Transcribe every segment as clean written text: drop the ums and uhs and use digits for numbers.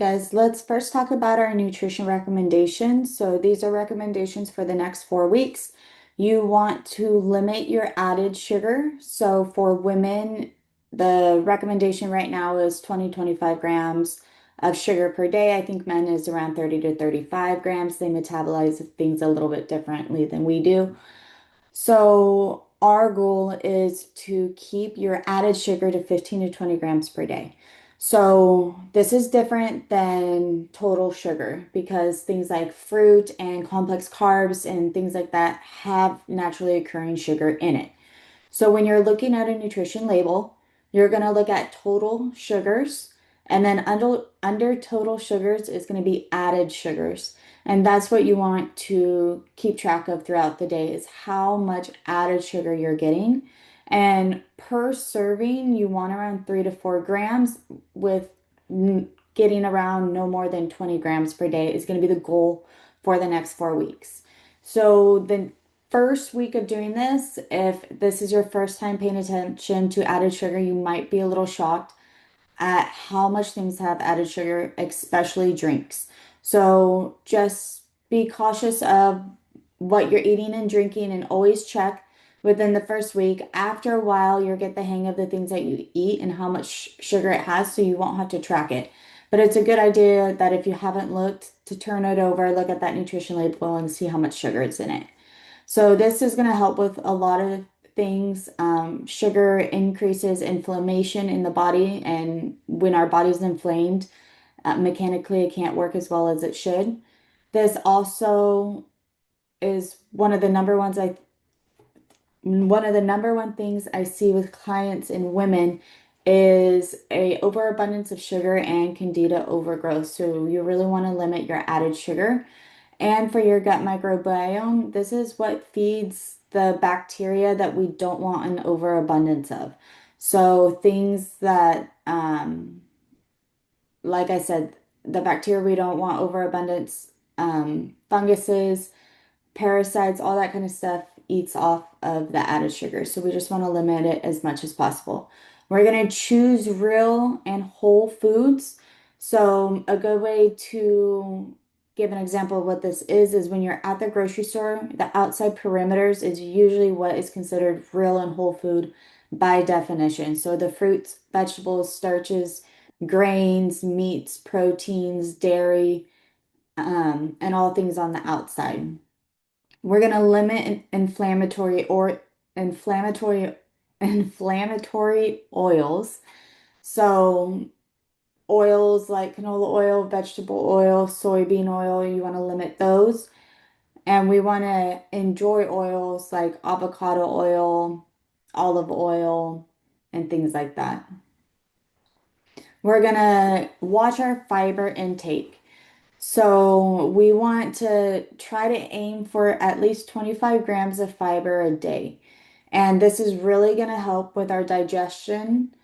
Guys, let's first talk about our nutrition recommendations. So these are recommendations for the next 4 weeks. You want to limit your added sugar. So for women, the recommendation right now is 20-25 grams of sugar per day. I think men is around 30 to 35 grams. They metabolize things a little bit differently than we do. So our goal is to keep your added sugar to 15 to 20 grams per day. So this is different than total sugar because things like fruit and complex carbs and things like that have naturally occurring sugar in it. So when you're looking at a nutrition label, you're going to look at total sugars, and then under total sugars is going to be added sugars. And that's what you want to keep track of throughout the day is how much added sugar you're getting. And per serving, you want around 3 to 4 grams with getting around no more than 20 grams per day is going to be the goal for the next 4 weeks. So the first week of doing this, if this is your first time paying attention to added sugar, you might be a little shocked at how much things have added sugar, especially drinks. So just be cautious of what you're eating and drinking and always check within the first week. After a while, you'll get the hang of the things that you eat and how much sugar it has, so you won't have to track it. But it's a good idea that if you haven't looked, to turn it over, look at that nutrition label and see how much sugar is in it. So this is going to help with a lot of things. Sugar increases inflammation in the body, and when our body's inflamed, mechanically it can't work as well as it should. This also is one of the number one things I see with clients and women is a overabundance of sugar and candida overgrowth. So you really want to limit your added sugar. And for your gut microbiome, this is what feeds the bacteria that we don't want an overabundance of. So things that, like I said, the bacteria we don't want overabundance, funguses, parasites, all that kind of stuff eats off of the added sugar. So we just want to limit it as much as possible. We're going to choose real and whole foods. So a good way to give an example of what this is when you're at the grocery store, the outside perimeters is usually what is considered real and whole food by definition. So the fruits, vegetables, starches, grains, meats, proteins, dairy, and all things on the outside. We're going to limit inflammatory inflammatory oils. So oils like canola oil, vegetable oil, soybean oil, you want to limit those. And we want to enjoy oils like avocado oil, olive oil, and things like that. We're going to watch our fiber intake. So we want to try to aim for at least 25 grams of fiber a day. And this is really going to help with our digestion,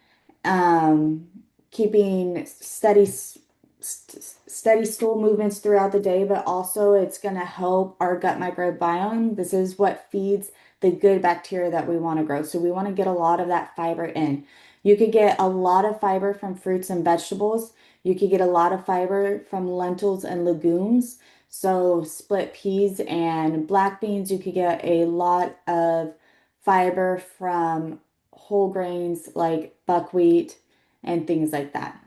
um, keeping steady stool movements throughout the day, but also it's going to help our gut microbiome. This is what feeds the good bacteria that we want to grow. So we want to get a lot of that fiber in. You could get a lot of fiber from fruits and vegetables. You could get a lot of fiber from lentils and legumes. So split peas and black beans, you could get a lot of fiber from whole grains like buckwheat and things like that.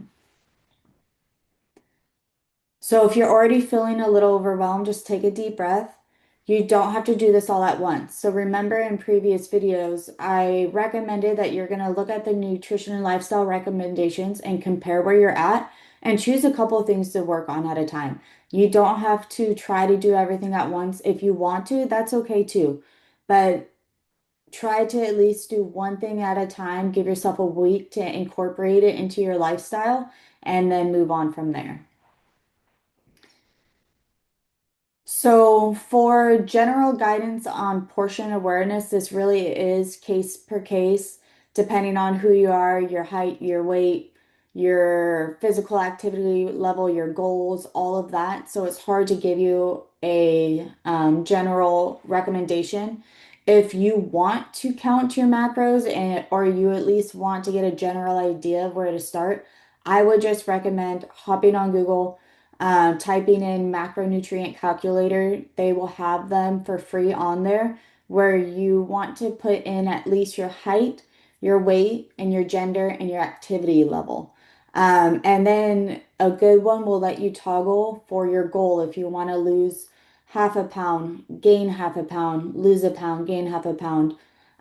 So if you're already feeling a little overwhelmed, just take a deep breath. You don't have to do this all at once. So remember in previous videos, I recommended that you're going to look at the nutrition and lifestyle recommendations and compare where you're at and choose a couple of things to work on at a time. You don't have to try to do everything at once. If you want to, that's okay too. But try to at least do one thing at a time. Give yourself a week to incorporate it into your lifestyle and then move on from there. So, for general guidance on portion awareness, this really is case per case, depending on who you are, your height, your weight, your physical activity level, your goals, all of that. So, it's hard to give you a general recommendation. If you want to count your macros or you at least want to get a general idea of where to start, I would just recommend hopping on Google, typing in macronutrient calculator. They will have them for free on there where you want to put in at least your height, your weight, and your gender and your activity level. And then a good one will let you toggle for your goal if you want to lose half a pound, gain half a pound, lose a pound, gain half a pound.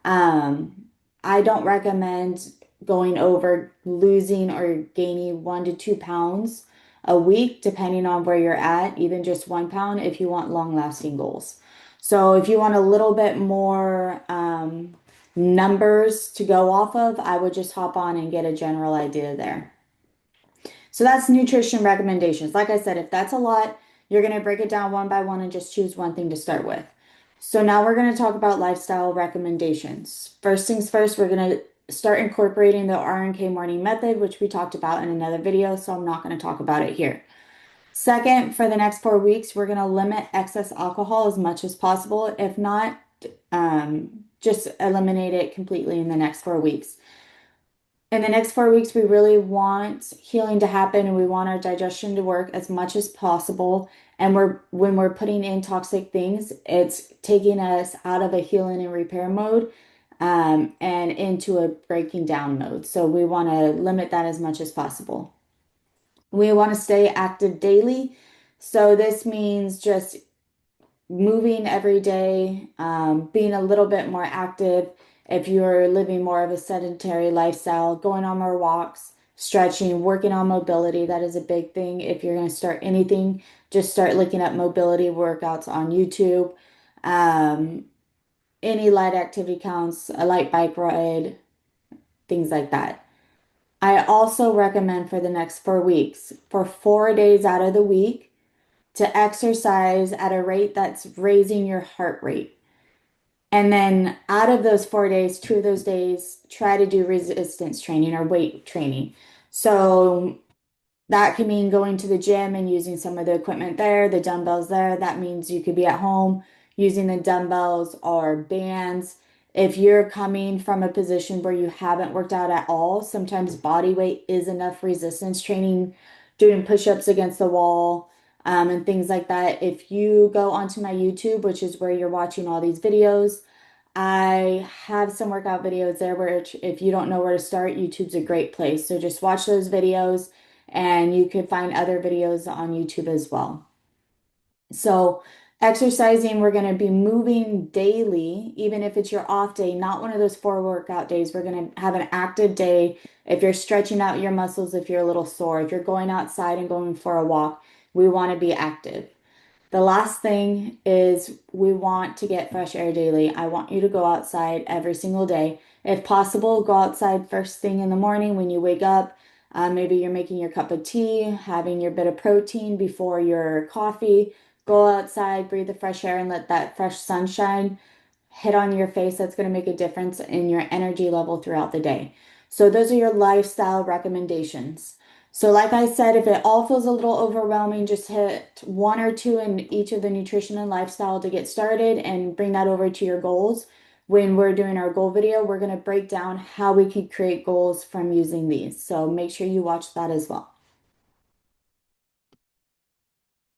Um, I don't recommend going over losing or gaining 1 to 2 pounds a week, depending on where you're at, even just 1 pound if you want long-lasting goals. So if you want a little bit more numbers to go off of, I would just hop on and get a general idea there. So that's nutrition recommendations. Like I said, if that's a lot, you're going to break it down one by one and just choose one thing to start with. So now we're going to talk about lifestyle recommendations. First things first, we're going to start incorporating the RNK morning method, which we talked about in another video, so I'm not going to talk about it here. Second, for the next 4 weeks, we're going to limit excess alcohol as much as possible. If not, just eliminate it completely in the next 4 weeks. In the next 4 weeks, we really want healing to happen and we want our digestion to work as much as possible. And when we're putting in toxic things, it's taking us out of a healing and repair mode, and into a breaking down mode. So we want to limit that as much as possible. We want to stay active daily. So this means just moving every day, being a little bit more active. If you're living more of a sedentary lifestyle, going on more walks, stretching, working on mobility, that is a big thing. If you're going to start anything, just start looking at mobility workouts on YouTube. Um, any light activity counts, a light bike ride, things like that. I also recommend for the next 4 weeks, for 4 days out of the week, to exercise at a rate that's raising your heart rate. And then out of those 4 days, 2 of those days, try to do resistance training or weight training. So that can mean going to the gym and using some of the equipment there, the dumbbells there. That means you could be at home using the dumbbells or bands. If you're coming from a position where you haven't worked out at all, sometimes body weight is enough resistance training, doing push-ups against the wall, and things like that. If you go onto my YouTube, which is where you're watching all these videos, I have some workout videos there where if you don't know where to start, YouTube's a great place. So just watch those videos and you can find other videos on YouTube as well. So exercising, we're going to be moving daily, even if it's your off day, not one of those 4 workout days. We're going to have an active day. If you're stretching out your muscles, if you're a little sore, if you're going outside and going for a walk, we want to be active. The last thing is we want to get fresh air daily. I want you to go outside every single day. If possible, go outside first thing in the morning when you wake up. Maybe you're making your cup of tea, having your bit of protein before your coffee. Go outside, breathe the fresh air, and let that fresh sunshine hit on your face. That's going to make a difference in your energy level throughout the day. So those are your lifestyle recommendations. So like I said, if it all feels a little overwhelming, just hit one or two in each of the nutrition and lifestyle to get started and bring that over to your goals. When we're doing our goal video, we're going to break down how we can create goals from using these. So make sure you watch that as well.